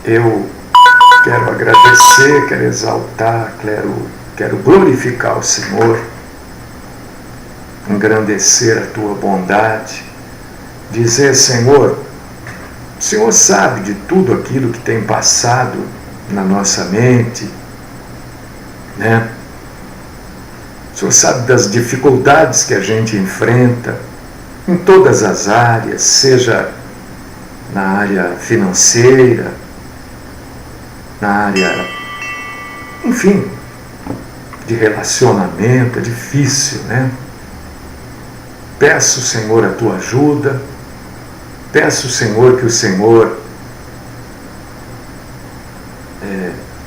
Eu quero agradecer, quero exaltar, quero glorificar o Senhor, engrandecer a tua bondade, dizer: Senhor, o Senhor sabe de tudo aquilo que tem passado na nossa mente, né? O Senhor sabe das dificuldades que a gente enfrenta em todas as áreas, seja na área financeira, na área, enfim, de relacionamento. É difícil, né? Peço, Senhor, a tua ajuda, peço, Senhor, que o Senhor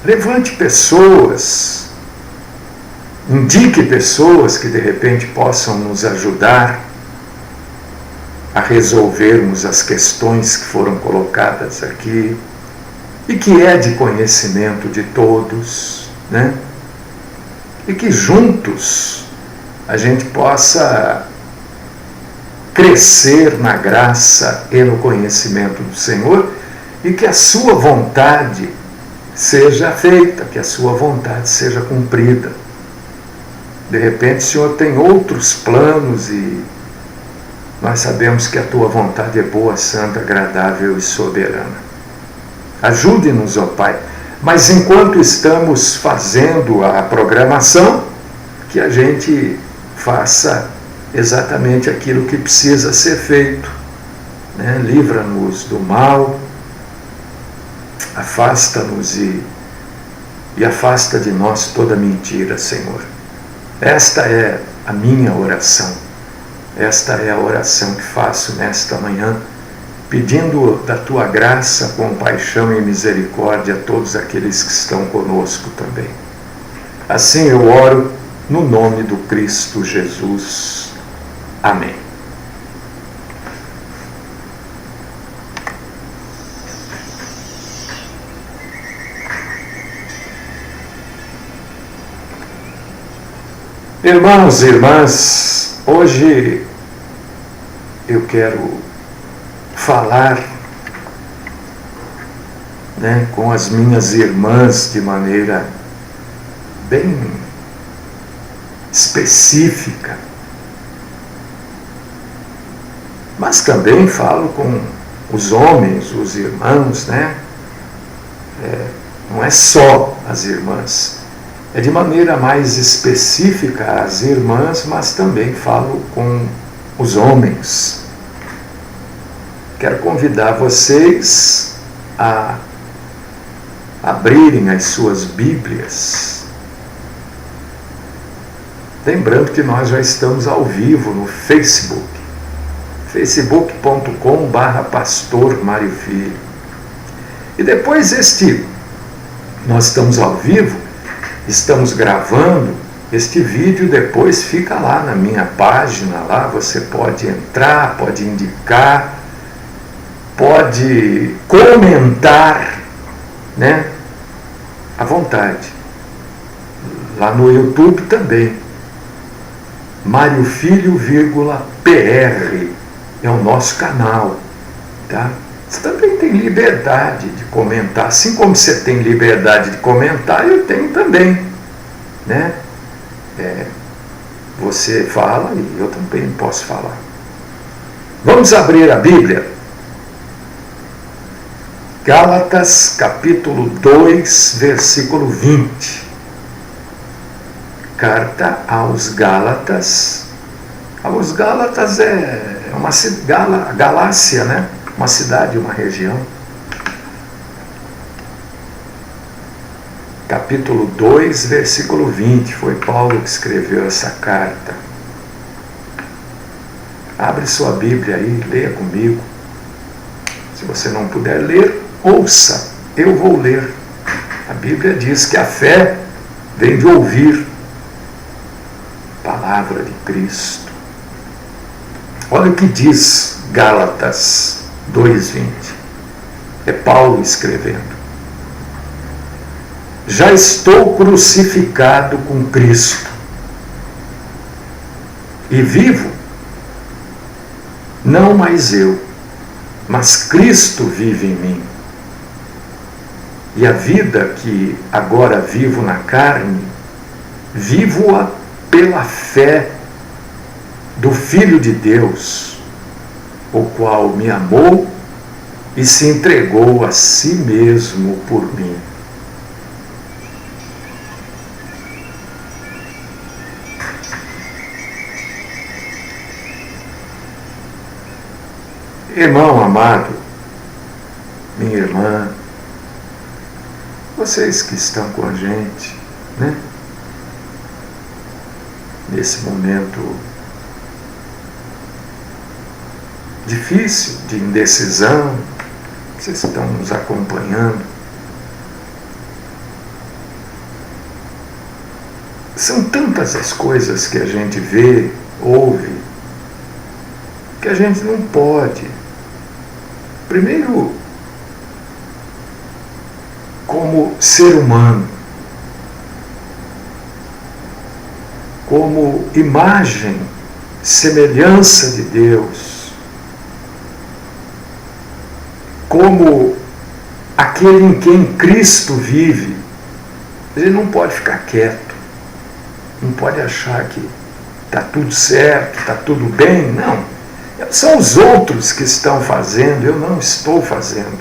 levante pessoas, indique pessoas que de repente possam nos ajudar a resolvermos as questões que foram colocadas aqui e que é de conhecimento de todos, né? E que juntos a gente possa crescer na graça e no conhecimento do Senhor e que a sua vontade seja feita, que a sua vontade seja cumprida. De repente o Senhor tem outros planos e nós sabemos que a tua vontade é boa, santa, agradável e soberana. Ajude-nos, ó Pai, mas enquanto estamos fazendo a programação, que a gente faça exatamente aquilo que precisa ser feito, né? Livra-nos do mal, afasta-nos e afasta de nós toda mentira, Senhor. Esta é a minha oração, esta é a oração que faço nesta manhã, pedindo da tua graça, compaixão e misericórdia a todos aqueles que estão conosco também. Assim eu oro no nome do Cristo Jesus. Amém. Irmãos e irmãs, hoje eu quero falar, né, com as minhas irmãs de maneira bem específica, mas também falo com os homens, os irmãos, né? Não é só as irmãs, é de maneira mais específica as irmãs, mas também falo com os homens. Quero convidar vocês a abrirem as suas Bíblias. Lembrando que nós já estamos ao vivo no Facebook, facebook.com/pastor Mário Filho. E depois nós estamos ao vivo, estamos gravando, este vídeo depois fica lá na minha página, lá você pode entrar, pode indicar, pode comentar, né? À vontade. Lá no YouTube também. Mário Filho, PR é o nosso canal, tá? Você também tem liberdade de comentar, assim como você tem liberdade de comentar, eu tenho também, né? Você fala e eu também posso falar. Vamos abrir a Bíblia. Gálatas, capítulo 2, versículo 20. Carta aos Gálatas. Aos Gálatas é uma Galácia, né? Uma cidade, uma região. Capítulo 2, versículo 20. Foi Paulo que escreveu essa carta. Abre sua Bíblia aí, leia comigo. Se você não puder ler, ouça, eu vou ler. A Bíblia diz que a fé vem de ouvir a palavra de Cristo. Olha o que diz Gálatas 2:20. É Paulo escrevendo. Já estou crucificado com Cristo e vivo, não mais eu, mas Cristo vive em mim. E a vida que agora vivo na carne, vivo-a pela fé do Filho de Deus, o qual me amou e se entregou a si mesmo por mim. Irmão amado, minha irmã, vocês que estão com a gente, né? Nesse momento difícil, de indecisão, vocês estão nos acompanhando. São tantas as coisas que a gente vê, ouve, que a gente não pode. Primeiro, como ser humano, como imagem, semelhança de Deus, como aquele em quem Cristo vive, ele não pode ficar quieto, não pode achar que está tudo certo, está tudo bem, não. São os outros que estão fazendo, eu não estou fazendo.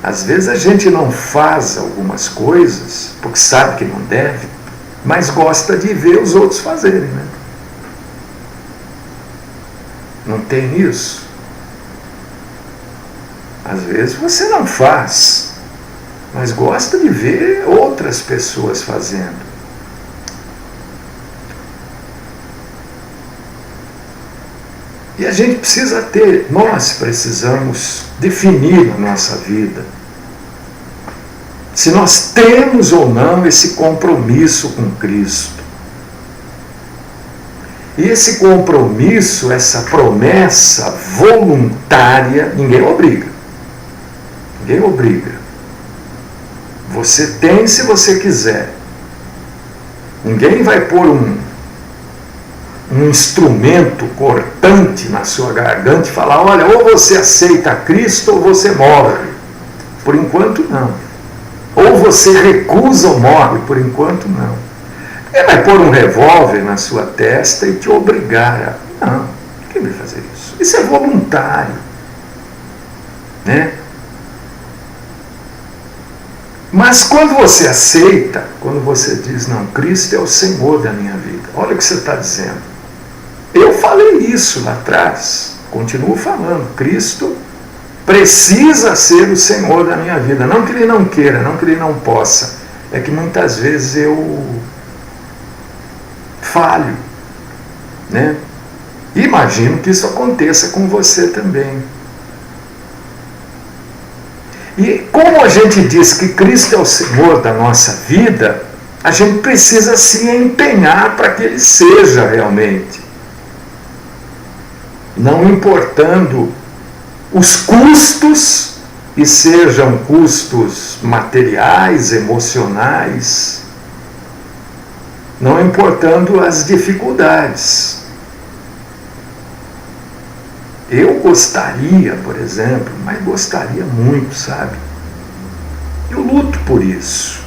Às vezes a gente não faz algumas coisas, porque sabe que não deve, mas gosta de ver os outros fazerem, né? Não tem isso? Às vezes você não faz, mas gosta de ver outras pessoas fazendo. E a gente precisa nós precisamos definir a nossa vida. Se nós temos ou não esse compromisso com Cristo. E esse compromisso, essa promessa voluntária, ninguém obriga. Ninguém obriga. Você tem se você quiser. Ninguém vai pôr um instrumento cortante na sua garganta e falar, olha, ou você aceita Cristo ou você morre. Por enquanto não. Ou você recusa ou morre, por enquanto não. Ele vai pôr um revólver na sua testa e te obrigar a... Não, quem vai fazer isso? Isso é voluntário. Né? Mas quando você aceita, quando você diz, não, Cristo é o Senhor da minha vida, olha o que você está dizendo. Eu falei isso lá atrás, continuo falando, Cristo precisa ser o Senhor da minha vida, não que Ele não queira, não que Ele não possa, é que muitas vezes eu falho, né? Imagino que isso aconteça com você também. E como a gente diz que Cristo é o Senhor da nossa vida, a gente precisa se empenhar para que Ele seja realmente. Não importando os custos, e sejam custos materiais, emocionais, não importando as dificuldades. Eu gostaria, por exemplo, mas gostaria muito, sabe? Eu luto por isso.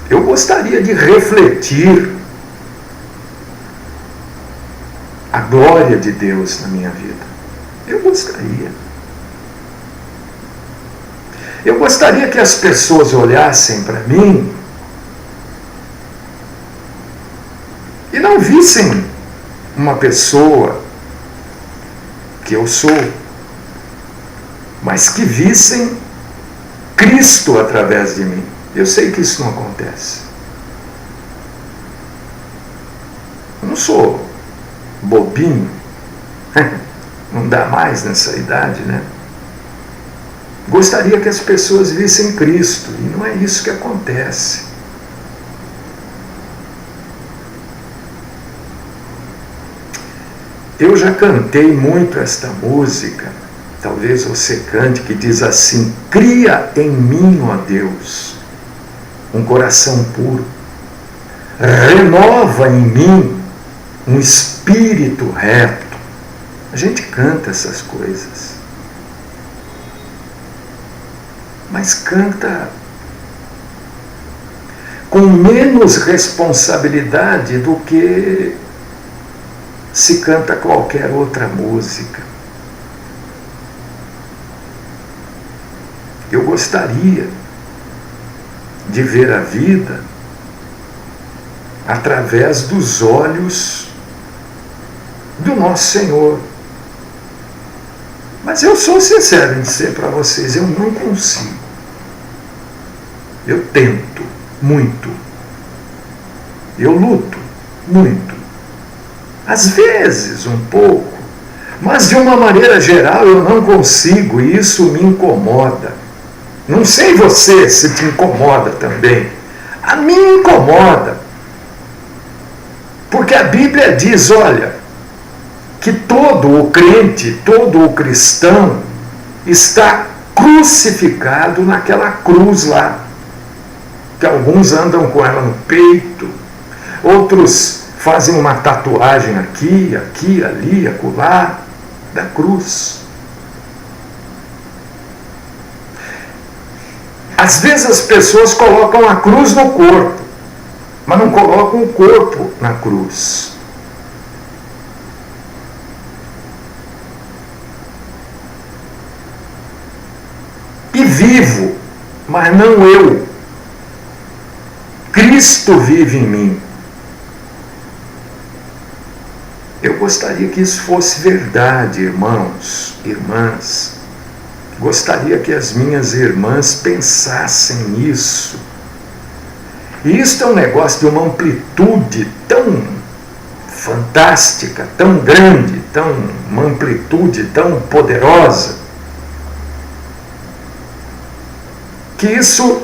Eu gostaria de refletir a glória de Deus na minha vida. Eu gostaria. Eu gostaria que as pessoas olhassem para mim e não vissem uma pessoa que eu sou, mas que vissem Cristo através de mim. Eu sei que isso não acontece. Eu não sou bobinho, não dá mais nessa idade, né? Gostaria que as pessoas vissem Cristo, e não é isso que acontece. Eu já cantei muito esta música, talvez você cante, que diz assim: cria em mim, ó Deus, um coração puro, renova em mim um espírito reto. A gente canta essas coisas. mas canta com menos responsabilidade do que se canta qualquer outra música. Eu gostaria de ver a vida através dos olhos do nosso Senhor. Mas eu sou sincero em dizer para vocês, eu não consigo. Eu tento muito. Eu luto muito. Às vezes um pouco, mas de uma maneira geral eu não consigo e isso me incomoda. Não sei você se te incomoda também. A mim incomoda. Porque a Bíblia diz, olha, que todo o crente, todo o cristão está crucificado naquela cruz lá. Que alguns andam com ela no peito, outros fazem uma tatuagem aqui, aqui, ali, acolá, da cruz. Às vezes as pessoas colocam a cruz no corpo, mas não colocam o corpo na cruz. E vivo, mas não eu. Cristo vive em mim. Eu gostaria que isso fosse verdade, irmãos, irmãs. Gostaria que as minhas irmãs pensassem nisso. E isso é um negócio de uma amplitude tão fantástica, tão grande, uma amplitude tão poderosa, que isso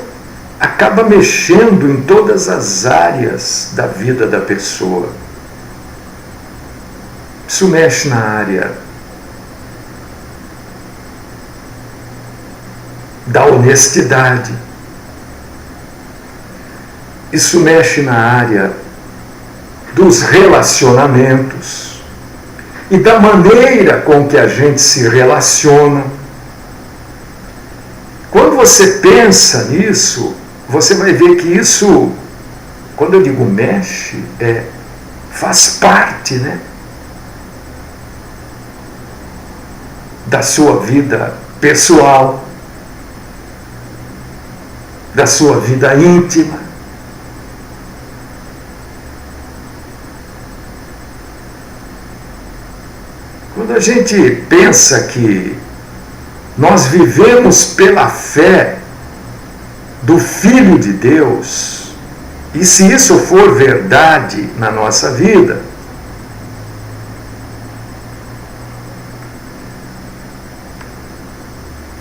acaba mexendo em todas as áreas da vida da pessoa. Isso mexe na área da honestidade. Isso mexe na área dos relacionamentos e da maneira com que a gente se relaciona. Quando você pensa nisso, você vai ver que isso, quando eu digo mexe, faz parte, né, da sua vida pessoal, da sua vida íntima. Quando a gente pensa que nós vivemos pela fé do Filho de Deus, e se isso for verdade na nossa vida,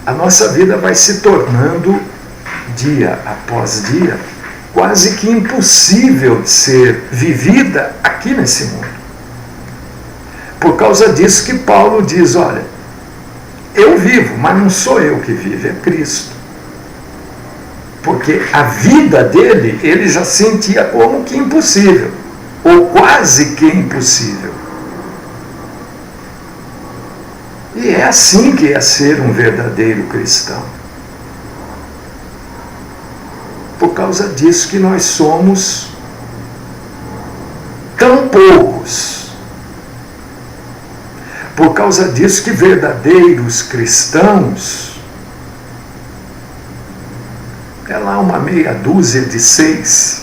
a nossa vida vai se tornando, dia após dia, quase que impossível de ser vivida aqui nesse mundo. Por causa disso que Paulo diz, olha, eu vivo, mas não sou eu que vivo, é Cristo. Porque a vida dele, ele já sentia como que impossível, ou quase que impossível. E é assim que é ser um verdadeiro cristão. Por causa disso que nós somos tão poucos. Por causa disso que verdadeiros cristãos é lá uma meia dúzia de 6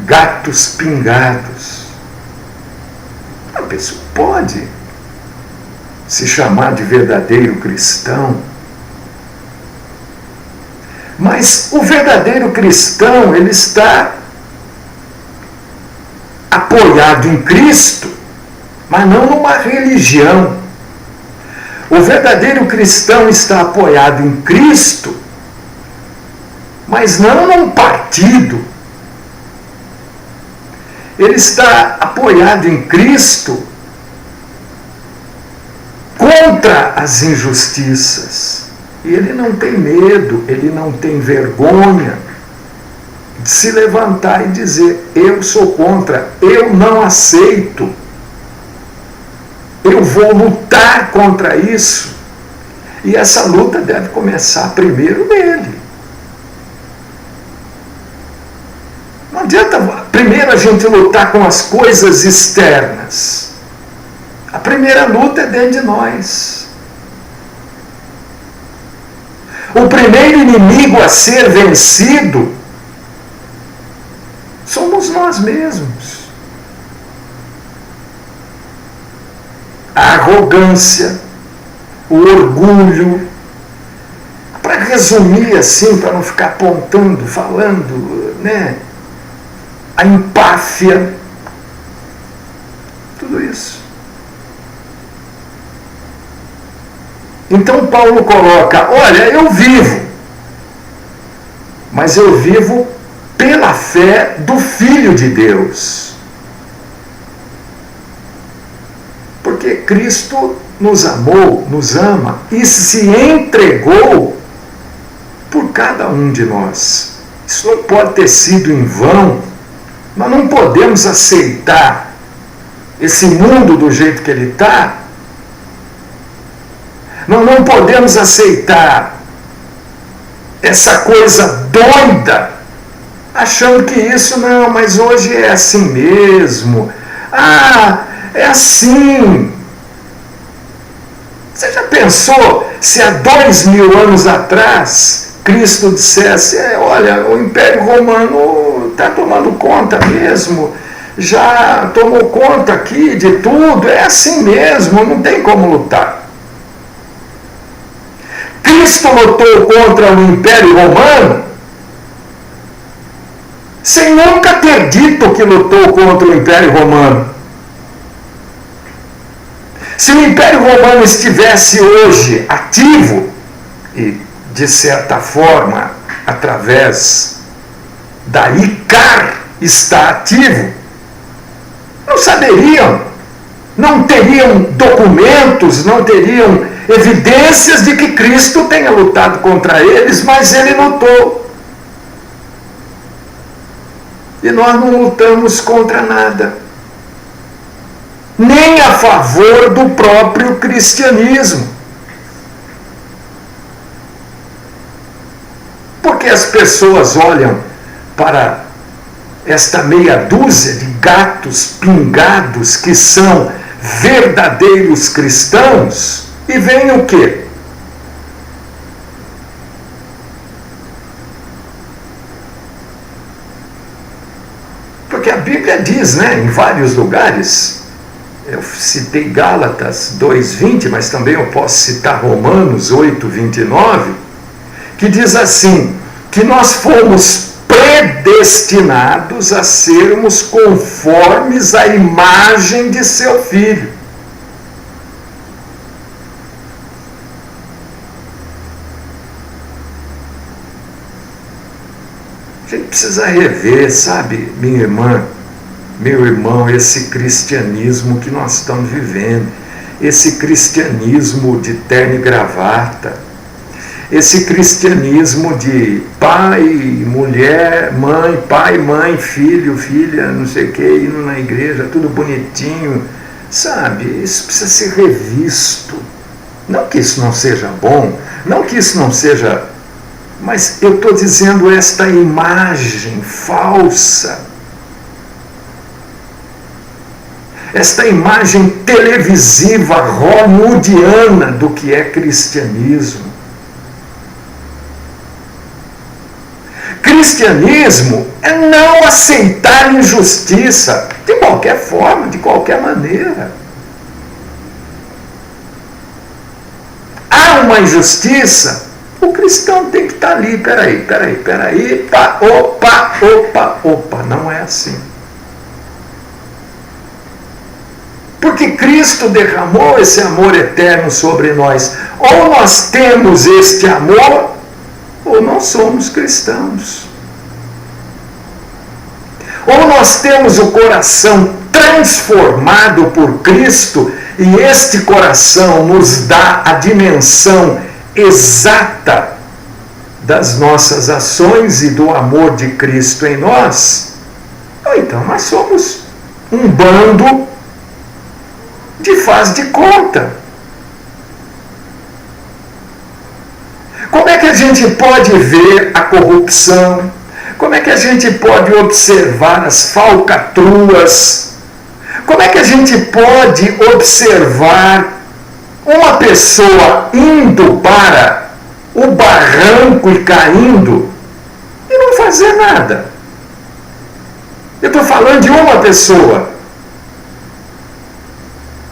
gatos pingados. A pessoa pode se chamar de verdadeiro cristão, mas o verdadeiro cristão, ele está apoiado em Cristo, mas não numa religião. O verdadeiro cristão está apoiado em Cristo, mas não num partido. Ele está apoiado em Cristo contra as injustiças. E ele não tem medo, ele não tem vergonha de se levantar e dizer, eu sou contra, eu não aceito, eu vou lutar contra isso, E essa luta deve começar primeiro nele. Não adianta primeiro a gente lutar com as coisas externas. A primeira luta é dentro de nós. O primeiro inimigo a ser vencido somos nós mesmos. A arrogância, o orgulho, para resumir assim, para não ficar apontando, falando, né? A empáfia, tudo isso. Então Paulo coloca, olha, eu vivo, mas eu vivo pela fé do Filho de Deus. Porque Cristo nos amou, nos ama e se entregou por cada um de nós. Isso não pode ter sido em vão. Nós não podemos aceitar esse mundo do jeito que ele está. Nós não podemos aceitar essa coisa doida, achando que isso não, mas hoje é assim mesmo. Ah, é assim. Você já pensou se há 2000 anos atrás Cristo dissesse, olha, o Império Romano está tomando conta mesmo, já tomou conta aqui de tudo, é assim mesmo, não tem como lutar. Cristo lutou contra o Império Romano sem nunca ter dito que lutou contra o Império Romano. Se o Império Romano estivesse hoje ativo, e de certa forma, através da ICAR, está ativo, não saberiam, não teriam documentos, não teriam evidências de que Cristo tenha lutado contra eles, mas ele lutou. E nós não lutamos contra nada, nem a favor do próprio cristianismo. Porque as pessoas olham para esta meia dúzia de gatos pingados que são verdadeiros cristãos e veem o quê? Porque a Bíblia diz, né, em vários lugares, eu citei Gálatas 2:20, mas também eu posso citar Romanos 8:29, que diz assim, que nós fomos predestinados a sermos conformes à imagem de seu Filho. A gente precisa rever, sabe, minha irmã, meu irmão, esse cristianismo que nós estamos vivendo, esse cristianismo de terno e gravata, esse cristianismo de pai, mulher, mãe, pai, mãe, filho, filha, não sei o que, indo na igreja, tudo bonitinho, sabe? Isso precisa ser revisto. Não que isso não seja bom, não que isso não seja... Mas eu estou dizendo esta imagem falsa, esta imagem televisiva, hollywoodiana do que é cristianismo. Cristianismo é não aceitar injustiça de qualquer forma, de qualquer maneira. Há uma injustiça, o cristão tem que estar ali, peraí, opa, não é assim. Porque Cristo derramou esse amor eterno sobre nós. Ou nós temos este amor, ou não somos cristãos. Ou nós temos o coração transformado por Cristo e este coração nos dá a dimensão exata das nossas ações e do amor de Cristo em nós, ou então nós somos um bando de faz de conta. gente pode ver a corrupção? Como é que a gente pode observar as falcatruas? Como é que a gente pode observar uma pessoa indo para o barranco e caindo e não fazer nada? Eu estou falando de uma pessoa.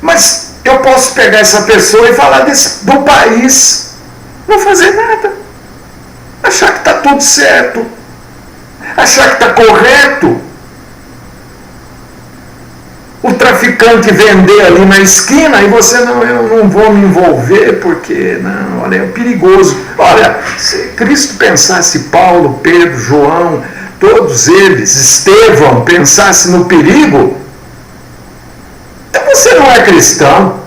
Mas eu posso pegar essa pessoa e falar do país, não fazer nada. Achar que está tudo certo. Achar que está correto. O traficante vender ali na esquina e você, não, eu não vou me envolver porque, não, olha, é perigoso. Olha, se Cristo pensasse, Paulo, Pedro, João, todos eles, Estevão, pensasse no perigo, então você não é cristão.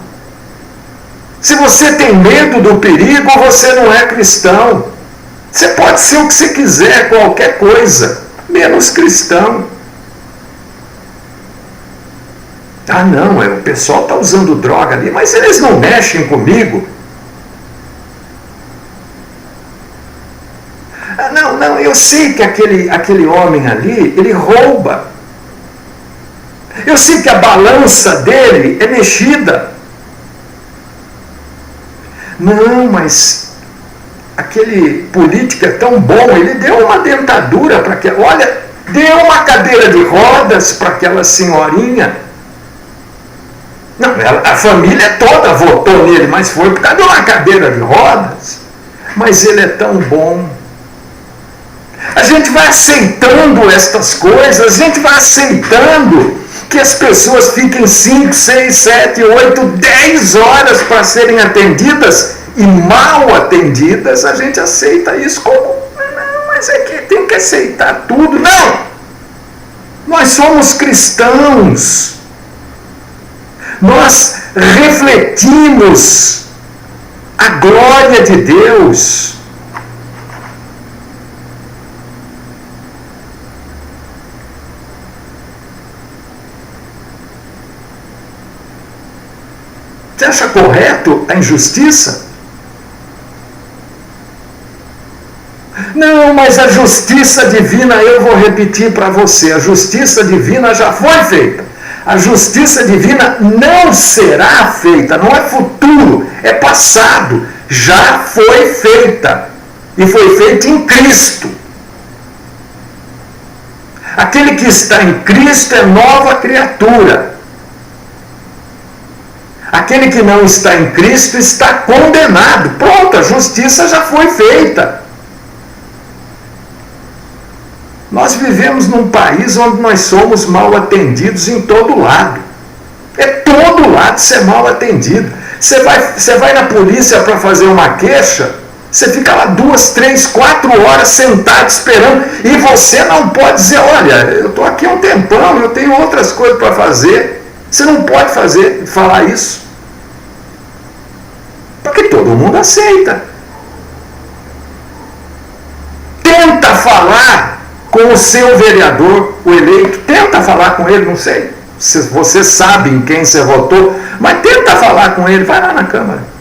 Se você tem medo do perigo, você não é cristão. Você pode ser o que você quiser, qualquer coisa, menos cristão. Ah, não, o pessoal está usando droga ali, mas eles não mexem comigo. Ah, não, eu sei que aquele homem ali, ele rouba. Eu sei que a balança dele é mexida. Não, mas aquele político é tão bom, ele deu uma dentadura para aquela... Olha, deu uma cadeira de rodas para aquela senhorinha. Não, a família toda votou nele, mas foi por causa de uma cadeira de rodas. Mas ele é tão bom. A gente vai aceitando estas coisas, a gente vai aceitando que as pessoas fiquem 5, 6, 7, 8, 10 horas para serem atendidas e mal atendidas. A gente aceita isso como, não, mas é que tem que aceitar tudo. Não! Nós somos cristãos. Nós refletimos a glória de Deus. Você acha correto a injustiça? Não, mas a justiça divina, eu vou repetir para você, a justiça divina já foi feita. A justiça divina não será feita, não é futuro, é passado. Já foi feita. E foi feita em Cristo. Aquele que está em Cristo é nova criatura. Aquele que não está em Cristo está condenado. Pronto, a justiça já foi feita. Nós vivemos num país onde nós somos mal atendidos em todo lado. É todo lado ser mal atendido. Você vai na polícia para fazer uma queixa, você fica lá 2, 3, 4 horas sentado esperando e você não pode dizer, olha, eu estou aqui há um tempão, eu tenho outras coisas para fazer. Você não pode falar isso. Porque todo mundo aceita. Tenta falar com o seu vereador, o eleito, tenta falar com ele, não sei se você sabe em quem você votou, mas tenta falar com ele, vai lá na Câmara.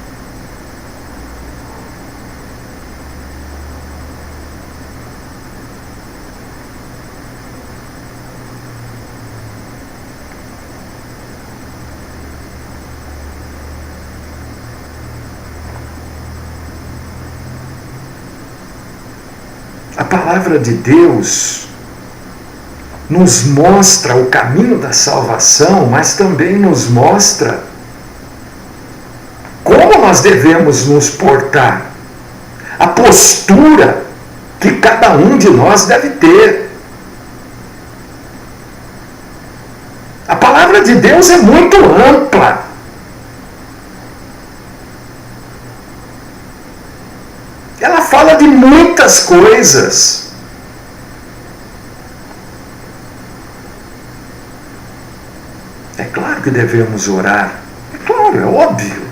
A palavra de Deus nos mostra o caminho da salvação, mas também nos mostra como nós devemos nos portar, a postura que cada um de nós deve ter. A palavra de Deus é muito ampla. Ela fala de muitas coisas. É claro que devemos orar. É claro, é óbvio.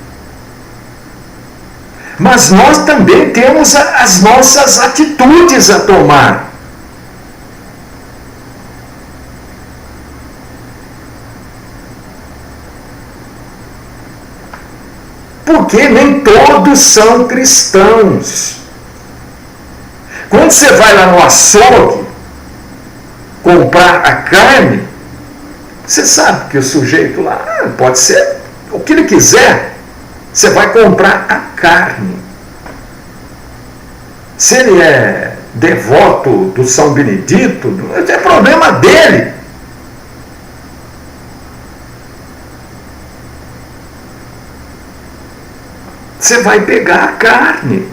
Mas nós também temos as nossas atitudes a tomar. Porque nem todos são cristãos. Quando você vai lá no açougue comprar a carne, você sabe que o sujeito lá pode ser o que ele quiser. Você vai comprar a carne. Se ele é devoto do São Benedito, é problema dele. Você vai pegar a carne.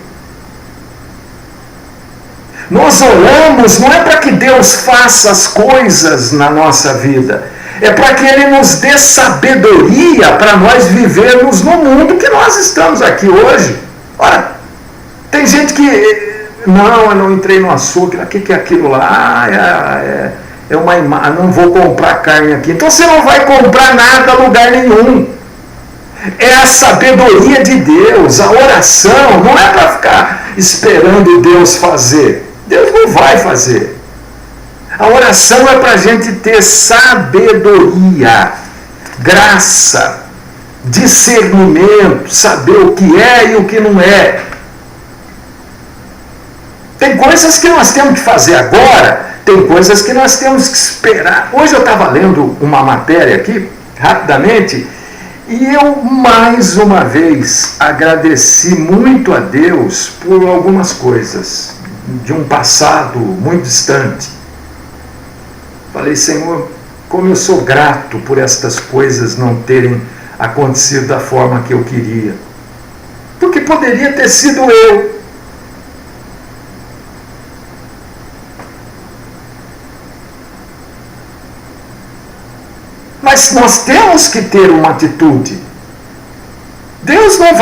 Nós oramos não é para que Deus faça as coisas na nossa vida, é para que Ele nos dê sabedoria para nós vivermos no mundo que nós estamos aqui hoje. Ora, tem gente que, não, eu não entrei no açougue, o que é aquilo lá? É uma imagem, não vou comprar carne aqui. Então você não vai comprar nada a lugar nenhum. É a sabedoria de Deus, a oração, não é para ficar esperando Deus fazer. Deus não vai fazer. A oração é para a gente ter sabedoria, graça, discernimento, saber o que é e o que não é. Tem coisas que nós temos que fazer agora, tem coisas que nós temos que esperar. Hoje eu estava lendo uma matéria aqui, rapidamente, e eu mais uma vez agradeci muito a Deus por algumas coisas de um passado muito distante. Falei, Senhor, como eu sou grato por estas coisas não terem acontecido da forma que eu queria. Porque poderia ter sido eu. Mas nós temos que ter uma atitude. Deus não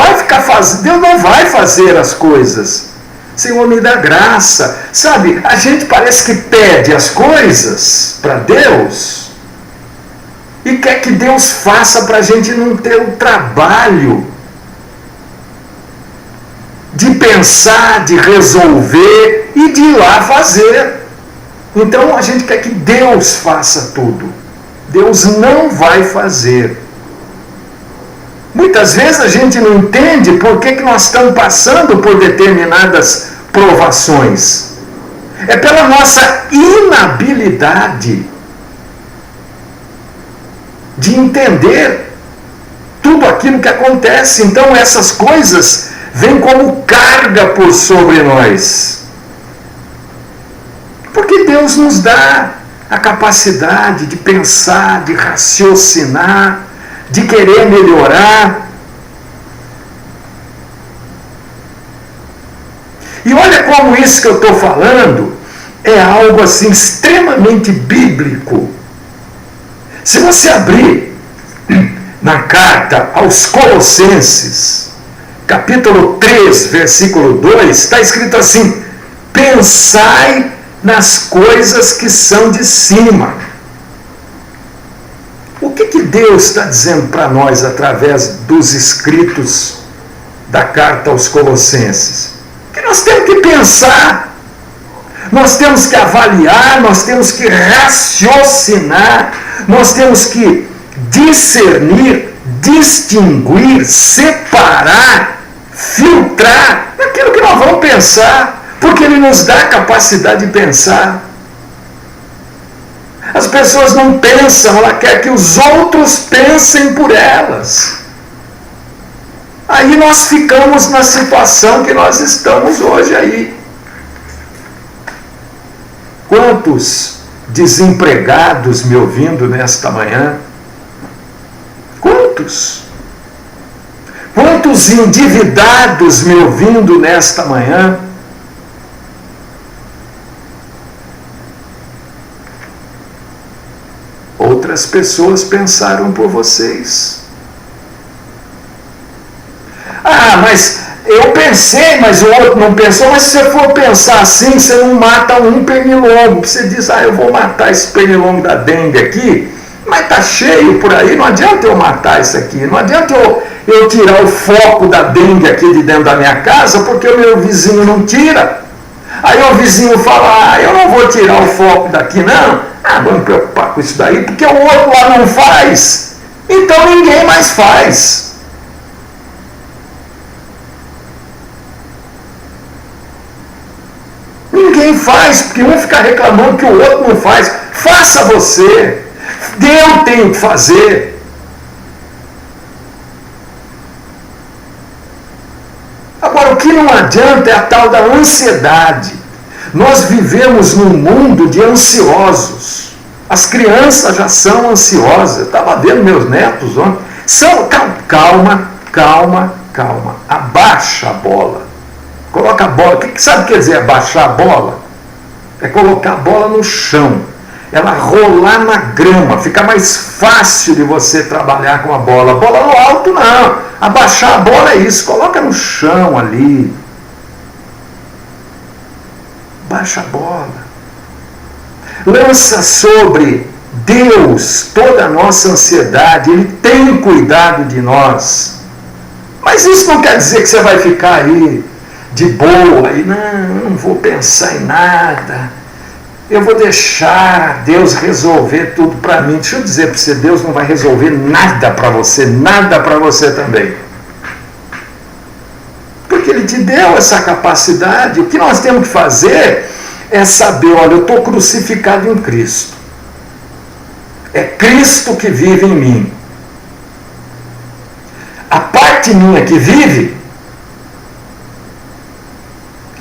vai fazer as coisas. Senhor, me dá graça. Sabe, a gente parece que pede as coisas para Deus e quer que Deus faça para a gente não ter o trabalho de pensar, de resolver e de ir lá fazer. Então a gente quer que Deus faça tudo. Deus não vai fazer. Muitas vezes a gente não entende por que nós estamos passando por determinadas provações. É pela nossa inabilidade de entender tudo aquilo que acontece. Então essas coisas vêm como carga por sobre nós. Porque Deus nos dá a capacidade de pensar, de raciocinar, de querer melhorar. E olha como isso que eu estou falando é algo assim extremamente bíblico. Se você abrir na carta aos Colossenses, capítulo 3, versículo 2, está escrito assim: pensai nas coisas que são de cima. O que Deus está dizendo para nós através dos escritos da carta aos Colossenses? Que nós temos que pensar, nós temos que avaliar, nós temos que raciocinar, nós temos que discernir, distinguir, separar, filtrar aquilo que nós vamos pensar, porque Ele nos dá a capacidade de pensar. As pessoas não pensam, ela quer que os outros pensem por elas. Aí nós ficamos na situação que nós estamos hoje aí. Quantos desempregados me ouvindo nesta manhã? Quantos? Quantos endividados me ouvindo nesta manhã? Outras pessoas pensaram por vocês. Ah, mas eu pensei, mas o outro não pensou. Mas se você for pensar assim, você não mata um pernilongo. Você diz, eu vou matar esse pernilongo da dengue aqui, mas está cheio por aí, não adianta eu matar isso aqui. Não adianta eu tirar o foco da dengue aqui de dentro da minha casa, porque o meu vizinho não tira. Aí o vizinho fala, eu não vou tirar o foco daqui não. Vamos me preocupar com isso daí, porque o outro lá não faz. Então ninguém mais faz. Ninguém ninguém faz, porque um fica reclamando que o outro não faz. Faça você. Eu tenho que fazer. Agora, o que não adianta é a tal da ansiedade. Nós vivemos num mundo de ansiosos. As crianças já são ansiosas. Eu estava vendo meus netos ontem. Calma. Abaixa a bola. Coloca a bola. Sabe o que quer dizer abaixar a bola? É colocar a bola no chão. Ela rolar na grama. Fica mais fácil de você trabalhar com a bola. A bola no alto não. Abaixar a bola é isso. Coloca no chão ali. Baixa a bola. Lança sobre Deus toda a nossa ansiedade. Ele tem cuidado de nós. Mas isso não quer dizer que você vai ficar aí de boa. E não vou pensar em nada. Eu vou deixar Deus resolver tudo para mim. Deixa eu dizer para você, Deus não vai resolver nada para você também. Porque Ele te deu essa capacidade. O que nós temos que fazer é saber, olha, eu estou crucificado em Cristo. É Cristo que vive em mim. A parte minha que vive,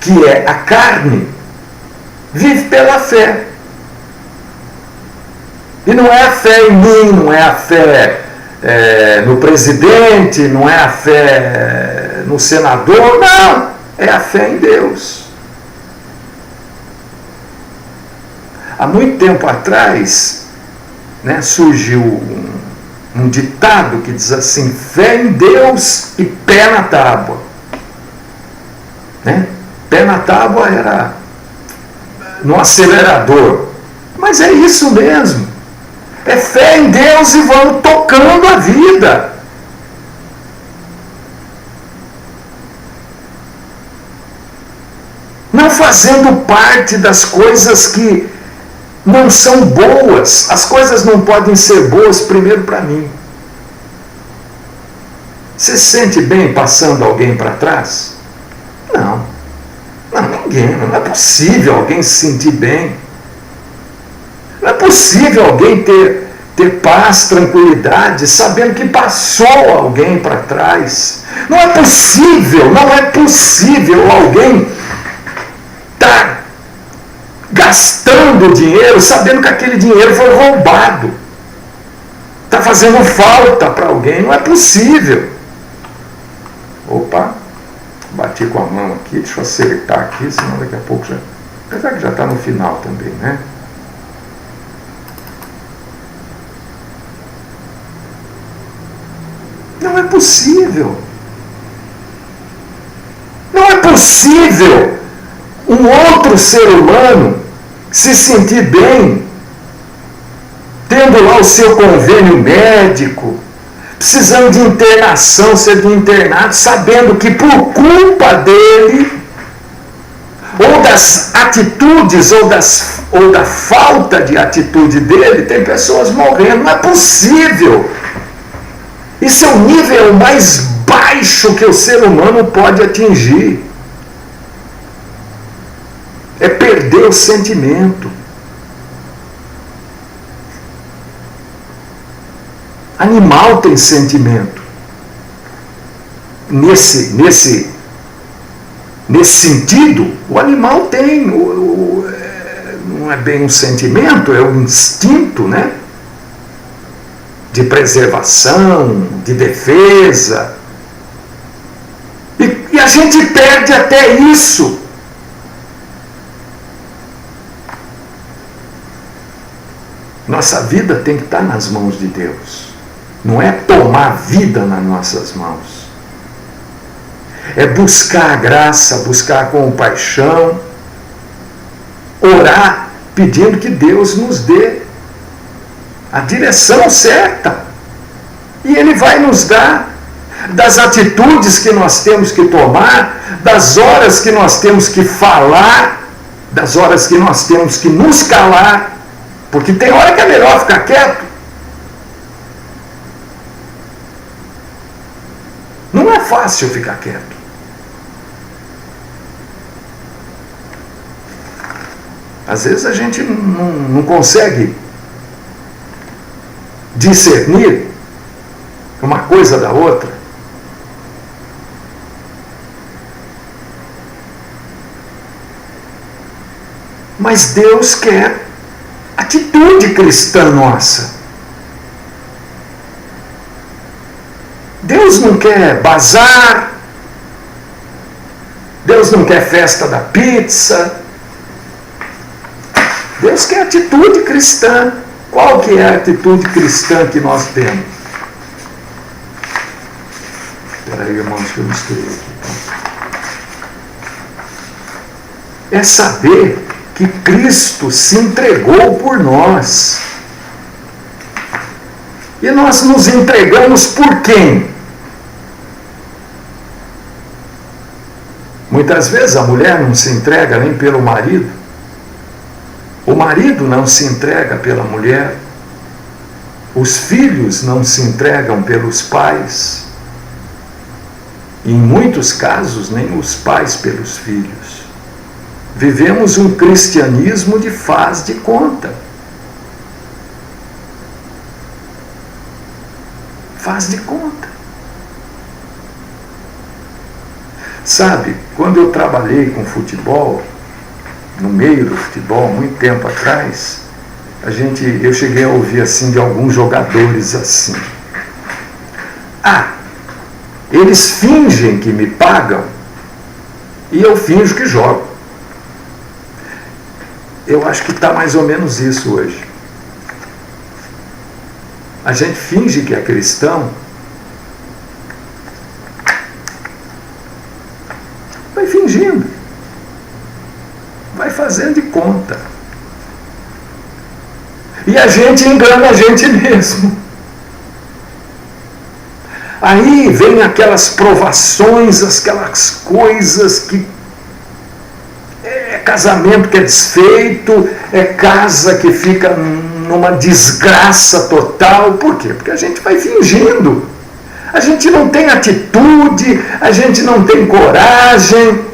que é a carne, vive pela fé. E não é a fé em mim, não é a fé no presidente, não é a fé no senador, não, é a fé em Deus. Há muito tempo atrás, surgiu um ditado que diz assim: fé em Deus e pé na tábua. Pé na tábua era no acelerador. Mas é isso mesmo. É fé em Deus e vamos tocando a vida. Não fazendo parte das coisas que não são boas. As coisas não podem ser boas primeiro para mim. Você se sente bem passando alguém para trás? Não, ninguém. Não é possível alguém se sentir bem. Não é possível alguém ter paz, tranquilidade, sabendo que passou alguém para trás. Não é possível alguém estar gastando dinheiro sabendo que aquele dinheiro foi roubado. Está fazendo falta para alguém. Não é possível. Opa, bati com a mão aqui, deixa eu acertar aqui, senão daqui a pouco já... Apesar que já está no final também, né? Não é possível. Não é possível um outro ser humano se sentir bem, tendo lá o seu convênio médico, precisando de internação, sendo internado, sabendo que por culpa dele, ou das atitudes, ou da falta de atitude dele, tem pessoas morrendo. Não é possível. Isso é o nível mais baixo que o ser humano pode atingir. É perder o sentimento. Animal tem sentimento. Nesse sentido, o animal tem. Não é bem um sentimento, é um instinto, de preservação, de defesa. E a gente perde até isso. Nossa vida tem que estar nas mãos de Deus. Não é tomar vida nas nossas mãos. É buscar a graça, buscar a compaixão, orar pedindo que Deus nos dê a direção certa. E Ele vai nos dar das atitudes que nós temos que tomar, das horas que nós temos que falar, das horas que nós temos que nos calar, porque tem hora que é melhor ficar quieto. Não é fácil ficar quieto. Às vezes a gente não consegue discernir uma coisa da outra. Mas Deus quer atitude cristã nossa. Deus não quer bazar. Deus não quer festa da pizza. Deus quer atitude cristã. Qual que é a atitude cristã que nós temos? Espera aí, irmãos, que eu misturei aqui. É saber que Cristo se entregou por nós. E nós nos entregamos por quem? Muitas vezes a mulher não se entrega nem pelo marido. O marido não se entrega pela mulher. Os filhos não se entregam pelos pais. E em muitos casos, nem os pais pelos filhos. Vivemos um cristianismo de faz de conta. Faz de conta. Sabe, quando eu trabalhei com futebol, no meio do futebol, muito tempo atrás, eu cheguei a ouvir assim de alguns jogadores assim. Eles fingem que me pagam e eu finjo que jogo. Eu acho que está mais ou menos isso hoje. A gente finge que é cristão, vai fingindo, vai fazendo de conta. E a gente engana a gente mesmo. Aí vem aquelas provações, aquelas coisas que é casamento que é desfeito, é casa que fica numa desgraça total. Por quê? Porque a gente vai fingindo. A gente não tem atitude, a gente não tem coragem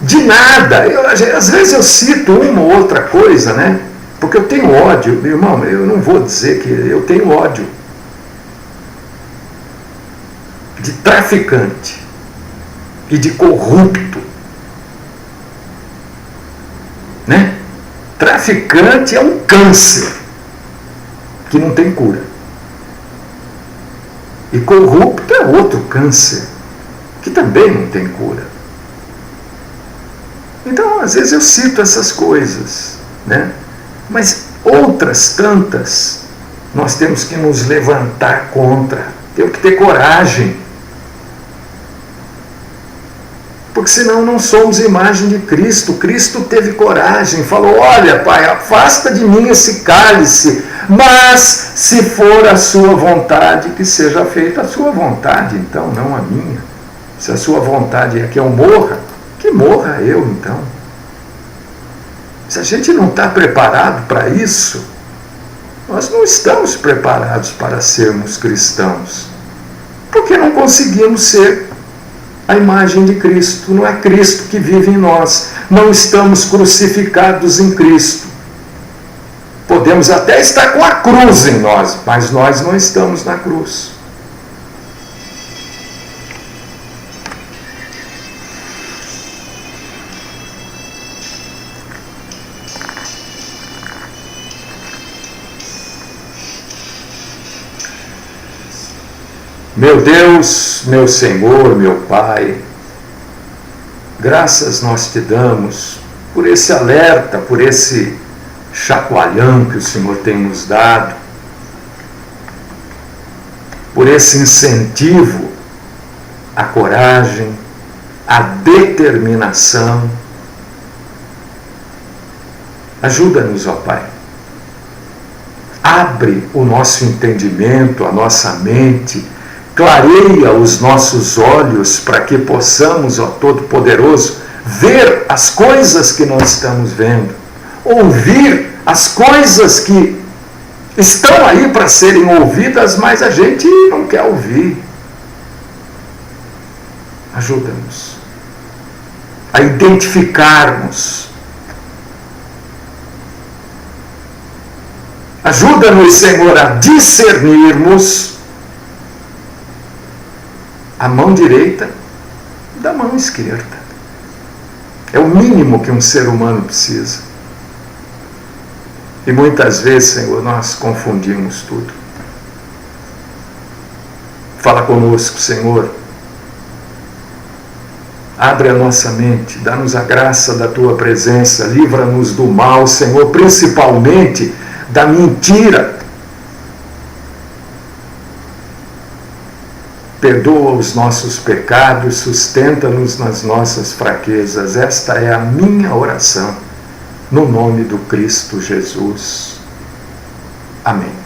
de nada. Às vezes eu cito uma ou outra coisa, né? Porque eu tenho ódio. Meu irmão, eu não vou dizer que eu tenho ódio de traficante e de corrupto, né? Traficante é um câncer que não tem cura, e corrupto é outro câncer que também não tem cura. Então, às vezes eu cito essas coisas, né? Mas outras tantas nós temos que nos levantar contra, temos que ter coragem. Porque senão não somos imagem de Cristo. Cristo teve coragem, falou: olha, Pai, afasta de mim esse cálice, mas se for a sua vontade, que seja feita a sua vontade, então, não a minha. Se a sua vontade é que eu morra, que morra eu, então. Se a gente não está preparado para isso, nós não estamos preparados para sermos cristãos, porque não conseguimos ser a imagem de Cristo. Não é Cristo que vive em nós. Não estamos crucificados em Cristo. Podemos até estar com a cruz em nós, mas nós não estamos na cruz. Meu Deus, meu Senhor, meu Pai, graças nós te damos por esse alerta, por esse chacoalhão que o Senhor tem nos dado, por esse incentivo à coragem, à determinação. Ajuda-nos, ó Pai. Abre o nosso entendimento, a nossa mente, clareia os nossos olhos para que possamos, ó Todo-Poderoso, ver as coisas que nós estamos vendo, ouvir as coisas que estão aí para serem ouvidas, mas a gente não quer ouvir. Ajuda-nos a a identificarmos. Ajuda-nos, Senhor, a discernirmos a mão direita da mão esquerda. É o mínimo que um ser humano precisa. E muitas vezes, Senhor, nós confundimos tudo. Fala conosco, Senhor. Abre a nossa mente, dá-nos a graça da Tua presença, livra-nos do mal, Senhor, principalmente da mentira. Perdoa os nossos pecados, sustenta-nos nas nossas fraquezas. Esta é a minha oração, no nome do Cristo Jesus. Amém.